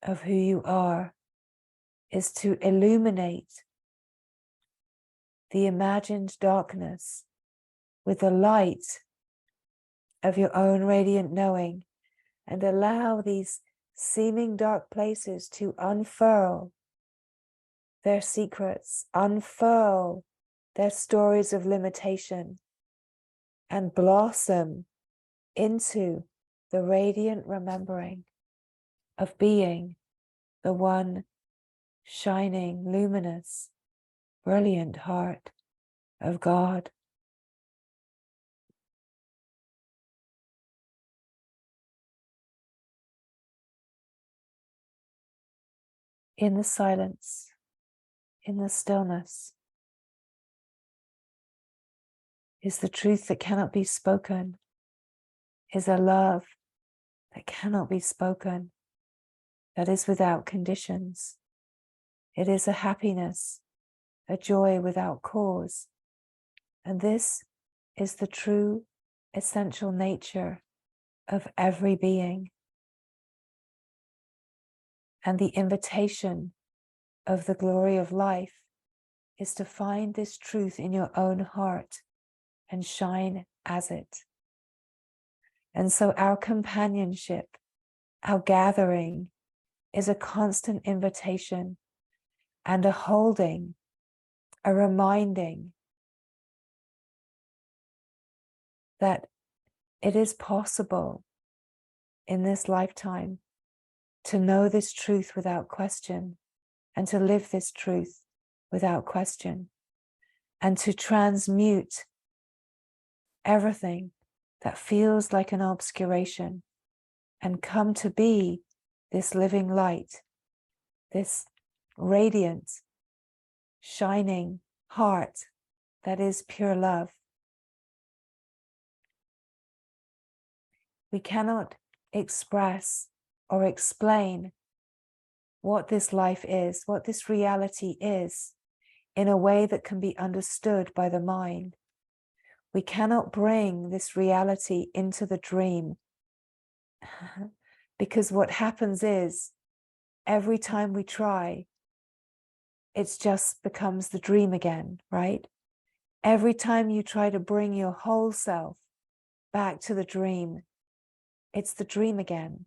of who you are, is to illuminate the imagined darkness with the light of your own radiant knowing, and allow these seeming dark places to unfurl their secrets, unfurl their stories of limitation, and blossom into the radiant remembering of being the one shining, luminous, brilliant heart of God. In the silence, in the stillness, is the truth that cannot be spoken, is a love that cannot be spoken, that is without conditions. It is a happiness, a joy without cause. And this is the true essential nature of every being. And the invitation of the glory of life is to find this truth in your own heart and shine as it. And so our companionship, our gathering, is a constant invitation and a holding, a reminding that it is possible in this lifetime to know this truth without question, and to live this truth without question, and to transmute everything that feels like an obscuration and come to be this living light, this radiant, shining heart that is pure love. We cannot express or explain what this life is, what this reality is, in a way that can be understood by the mind. We cannot bring this reality into the dream because what happens is every time we try, it just becomes the dream again, right? Every time you try to bring your whole self back to the dream, it's the dream again.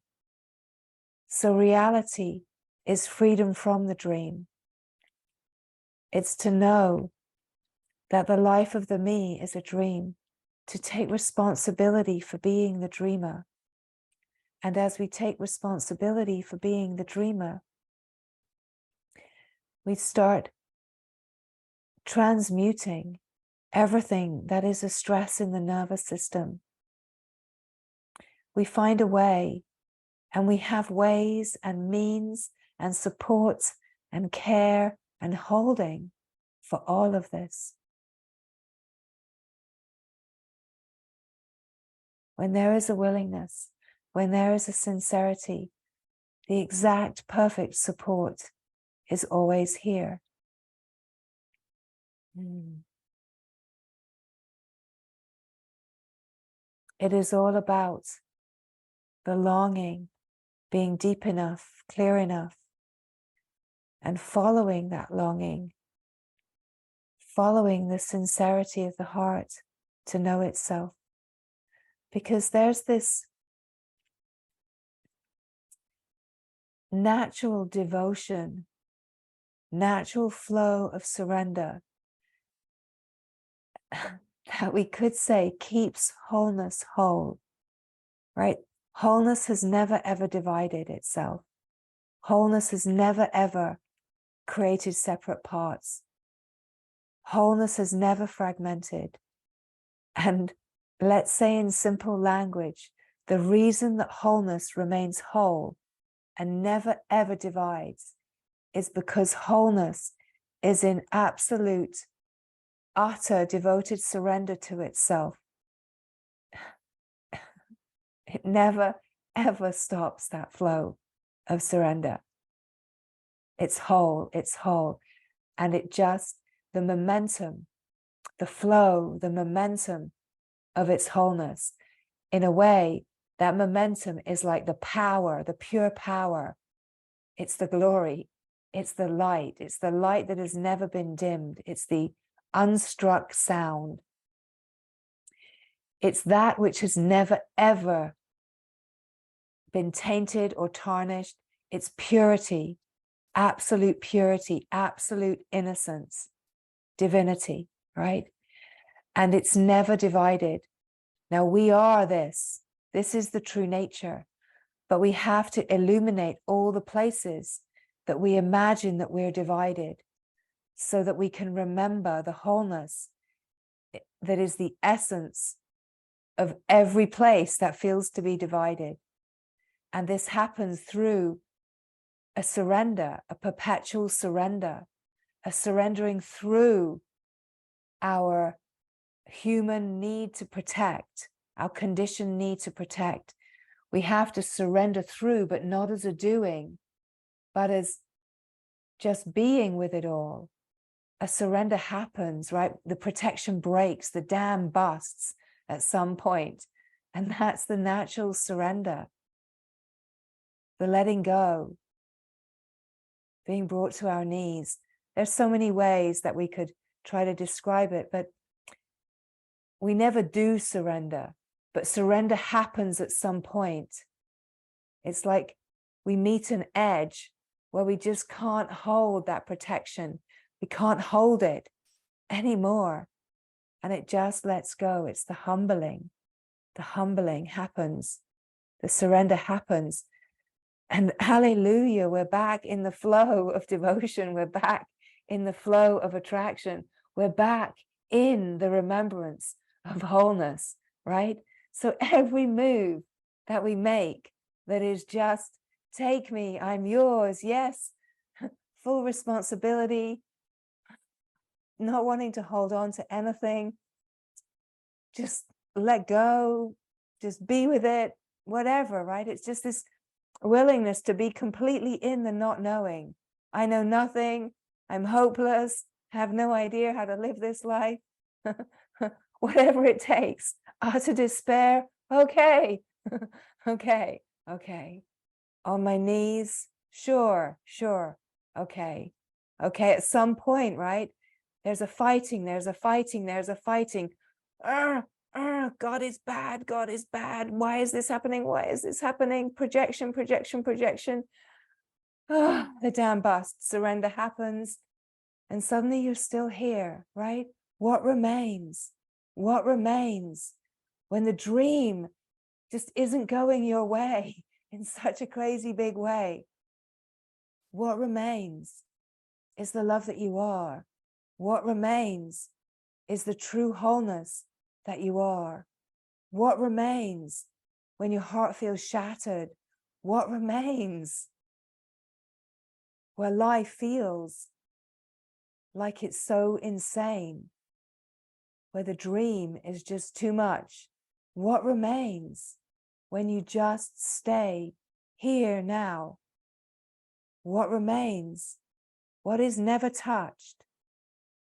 So reality is freedom from the dream. It's to know that the life of the me is a dream, to take responsibility for being the dreamer. And as we take responsibility for being the dreamer, we start transmuting everything that is a stress in the nervous system. We find a way, and we have ways and means and supports and care and holding for all of this. When there is a willingness, when there is a sincerity, the exact perfect support is always here. It is all about the longing being deep enough, clear enough, and following that longing, following the sincerity of the heart to know itself. Because there's this natural devotion, natural flow of surrender that we could say keeps wholeness whole, right? Wholeness has never ever divided itself. Wholeness has never ever created separate parts. Wholeness has never fragmented. And let's say in simple language, the reason that wholeness remains whole and never ever divides is because wholeness is in absolute, utter, devoted surrender to itself. It never ever stops that flow of surrender. It's whole, and it just, the momentum, the flow, the momentum of its wholeness, in a way, that momentum is like the power, the pure power. It's the glory, it's the light that has never been dimmed. It's the unstruck sound. It's that which has never ever been tainted or tarnished. It's purity, absolute innocence, divinity, right? And it's never divided. Now we are this. This is the true nature. But we have to illuminate all the places that we imagine that we're divided, so that we can remember the wholeness that is the essence of every place that feels to be divided. And this happens through a surrender, a perpetual surrender, a surrendering through our human need to protect, our conditioned need to protect. We have to surrender through, but not as a doing, but as just being with it all. A surrender happens, right? The protection breaks, the dam busts, at some point. And that's the natural surrender, the letting go, being brought to our knees. There's so many ways that we could try to describe it, but we never do surrender, but surrender happens at some point. It's like we meet an edge where we just can't hold that protection. We can't hold it anymore. And it just lets go. It's the humbling. The humbling happens. The surrender happens. And hallelujah, we're back in the flow of devotion. We're back in the flow of attraction. We're back in the remembrance of wholeness, right? So every move that we make that is just, take me, I'm yours, yes, full responsibility, not wanting to hold on to anything, just let go, just be with it, whatever, right? It's just this willingness to be completely in the not knowing. I know nothing, I'm hopeless, have no idea how to live this life. Whatever it takes, utter despair, okay, okay, okay. On my knees, sure, okay, okay. At some point, right? There's a fighting, there's a fighting, there's a fighting. God is bad, God is bad. Why is this happening? Why is this happening? Projection, projection, projection. The dam busts, surrender happens. And suddenly you're still here, right? What remains? What remains when the dream just isn't going your way in such a crazy big way? What remains is the love that you are. What remains is the true wholeness that you are. What remains when your heart feels shattered? What remains where life feels like it's so insane, where the dream is just too much? What remains when you just stay here now? What remains? What is never touched?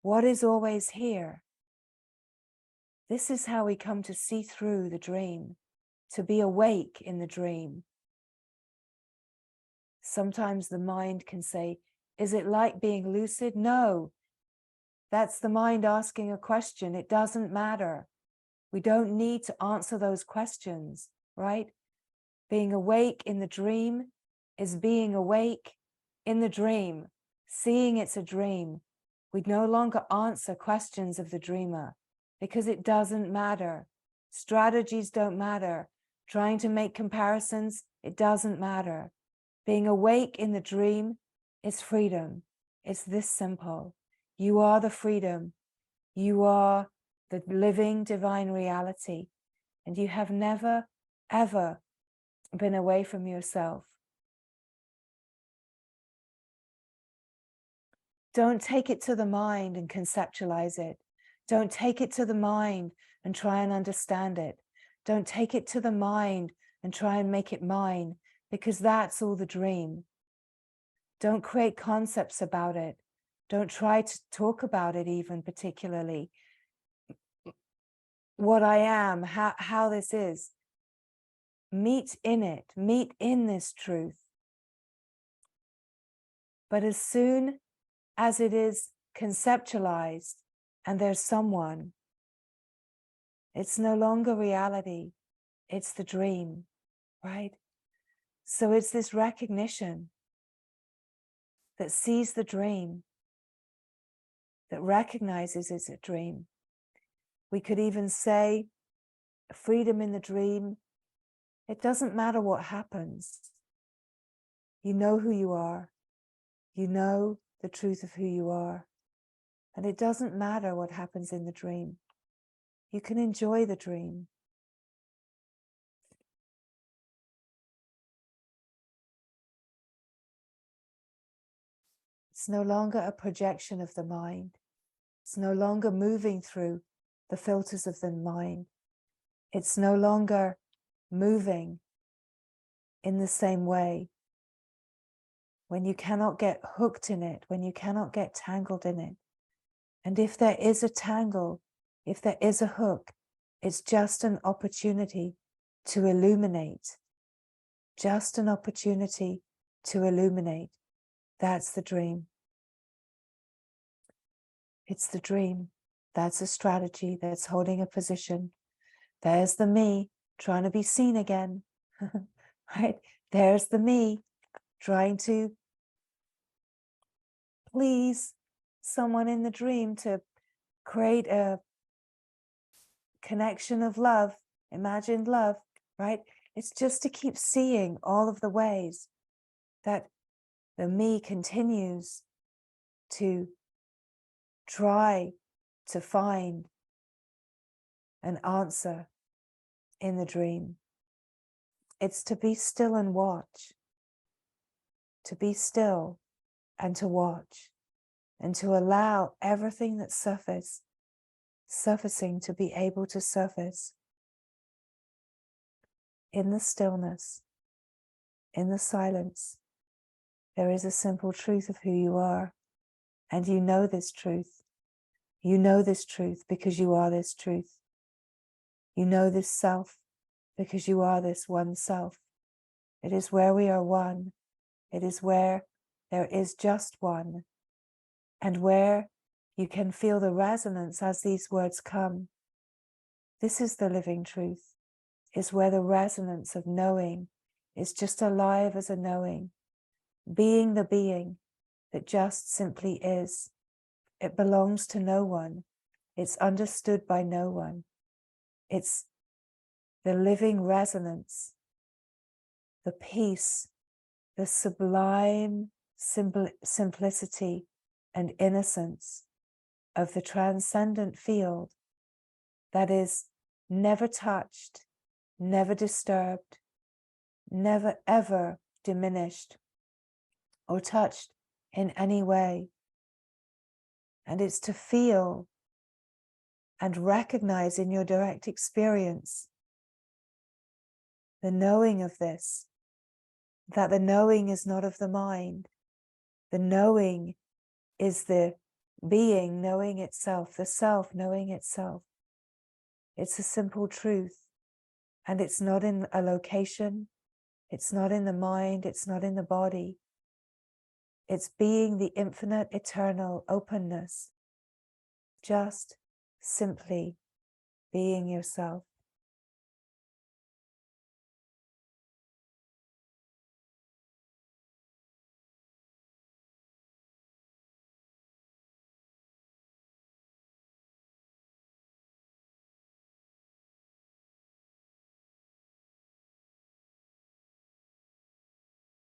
What is always here? This is how we come to see through the dream, to be awake in the dream. Sometimes the mind can say, is it like being lucid? No, that's the mind asking a question. It doesn't matter. We don't need to answer those questions, right? Being awake in the dream is being awake in the dream, seeing it's a dream. We no longer answer questions of the dreamer because it doesn't matter. Strategies don't matter. Trying to make comparisons, it doesn't matter. Being awake in the dream is freedom. It's this simple. You are the freedom. You are the living divine reality. And you have never, ever been away from yourself. Don't take it to the mind and conceptualize it. Don't take it to the mind and try and understand it. Don't take it to the mind and try and make it mine, because that's all the dream. Don't create concepts about it. Don't try to talk about it even particularly. What I am, how this is. Meet in it, meet in this truth. But as soon as it is conceptualized and there's someone, it's no longer reality, it's the dream, right? So it's this recognition that sees the dream, that recognizes it's a dream. We could even say freedom in the dream. It doesn't matter what happens. You know who you are. You know the truth of who you are. And it doesn't matter what happens in the dream. You can enjoy the dream. It's no longer a projection of the mind. It's no longer moving through the filters of the mind. It's no longer moving in the same way. When you cannot get hooked in it, when you cannot get tangled in it. And if there is a tangle, if there is a hook, It's just an opportunity to illuminate. Just an opportunity to illuminate. That's the dream. It's the dream. That's a strategy. That's holding a position. There's the me trying to be seen again. Right? There's the me trying to please someone in the dream, to create a connection of love, imagined love, right? It's just to keep seeing all of the ways that the me continues to try to find an answer in the dream. It's to be still and watch, to be still and to watch, and to allow everything that's surfacing to be able to surface in the stillness, in the silence. There is a simple truth of who you are, and you know this truth. You know this truth because you are this truth. You know this self because you are this one self. It is where we are one. It is where there is just one, and where you can feel the resonance as these words come. This is the living truth, is where the resonance of knowing is just alive as a knowing, being the being that just simply is. It belongs to no one. It's understood by no one. It's the living resonance, the peace, the sublime simplicity and innocence of the transcendent field that is never touched, never disturbed, never ever diminished or touched in any way. And it's to feel and recognize in your direct experience the knowing of this, that the knowing is not of the mind. The knowing is the being knowing itself, the self knowing itself. It's a simple truth, and it's not in a location, it's not in the mind, it's not in the body. It's being the infinite, eternal openness, just simply being yourself.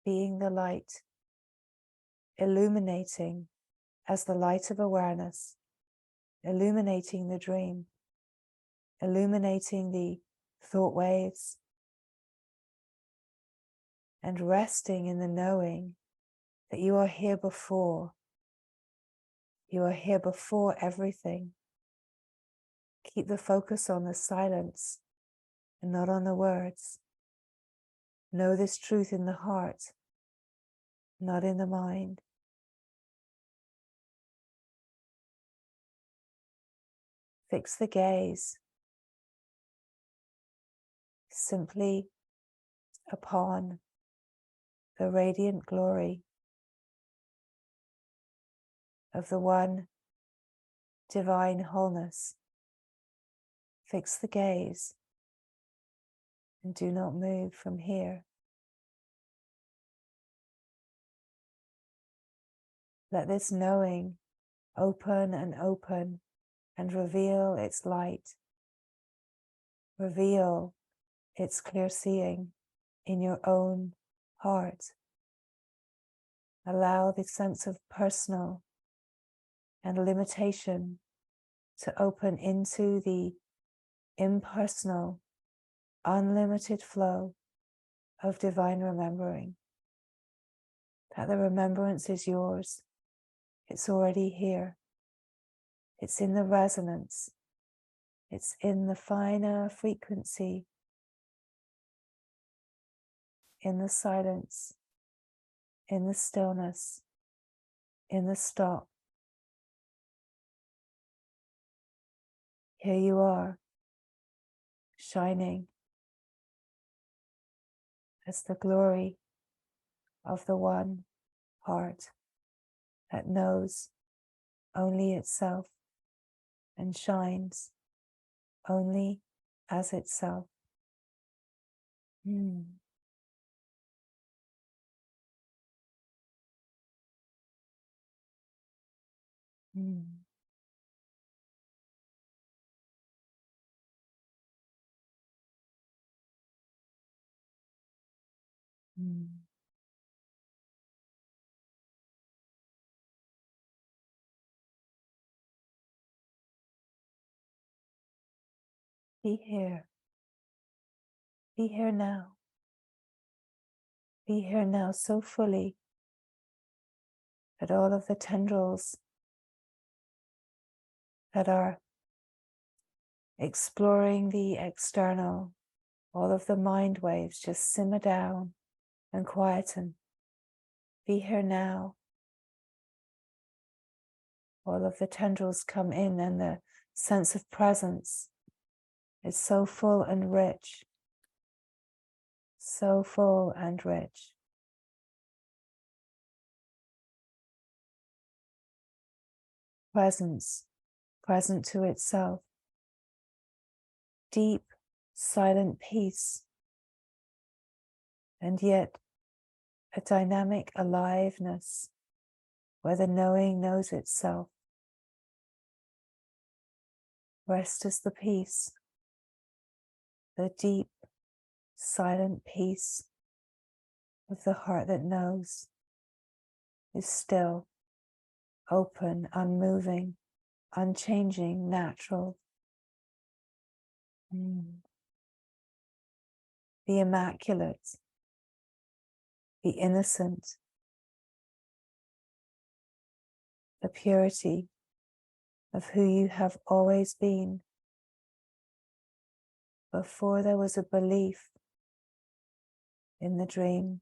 Being the light, illuminating as the light of awareness, illuminating the dream, illuminating the thought waves, and resting in the knowing that you are here before. You are here before everything. Keep the focus on the silence and not on the words. Know this truth in the heart, not in the mind. Fix the gaze simply upon the radiant glory of the one divine wholeness. Fix the gaze and do not move from here. Let this knowing open and reveal its light. Reveal its clear seeing in your own heart. Allow the sense of personal and limitation to open into the impersonal, unlimited flow of divine remembering. That the remembrance is yours. It's already here. It's in the resonance. It's in the finer frequency, in the silence, in the stillness, in the stop. Here you are, shining as the glory of the one heart that knows only itself and shines only as itself. Mm. Mm. Mm. Be here. Be here now. Be here now so fully that all of the tendrils that are exploring the external, all of the mind waves just simmer down and quieten. Be here now. All of the tendrils come in and the sense of presence is so full and rich. So full and rich. Presence, present to itself. Deep, silent peace. And yet a dynamic aliveness where the knowing knows itself. Rest is the peace, the deep, silent peace of the heart that knows, is still, open, unmoving, unchanging, natural. The immaculate, the innocent, the purity of who you have always been before there was a belief in the dream.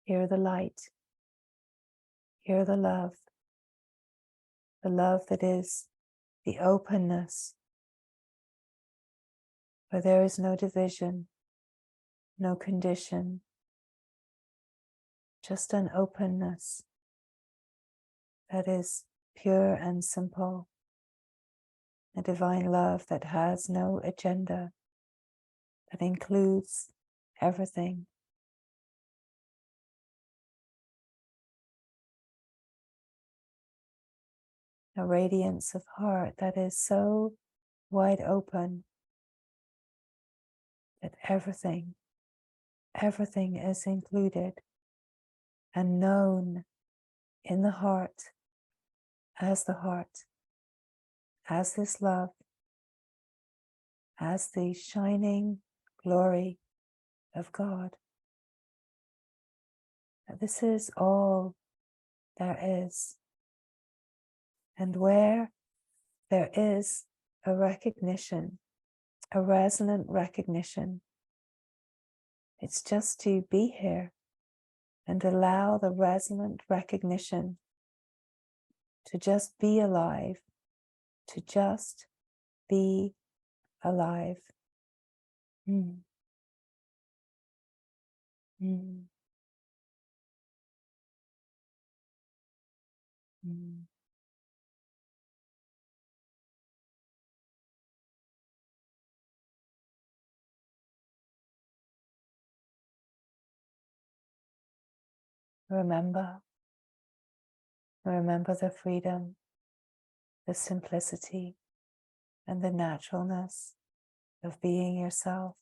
Hear the light, hear the love that is the openness, where there is no division, no condition, just an openness that is pure and simple, a divine love that has no agenda, that includes everything. A radiance of heart that is so wide open that everything is included and known in the heart, as this love, as the shining glory of God. That this is all there is. And where there is a recognition, a resonant recognition, it's just to be here and allow the resonant recognition to just be alive, to just be alive. Mm. Mm. Mm. Remember the freedom, the simplicity, and the naturalness of being yourself.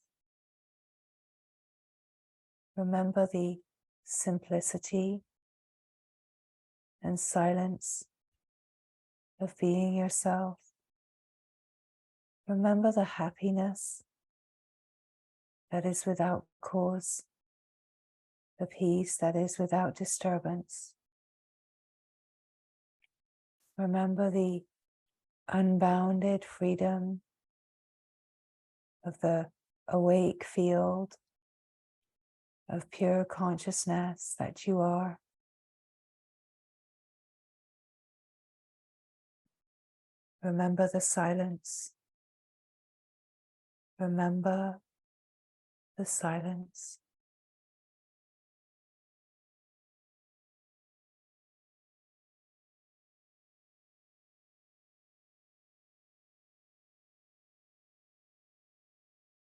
Remember the simplicity and silence of being yourself. Remember the happiness that is without cause, the peace that is without disturbance. Remember the unbounded freedom of the awake field of pure consciousness that you are. Remember the silence. Remember the silence.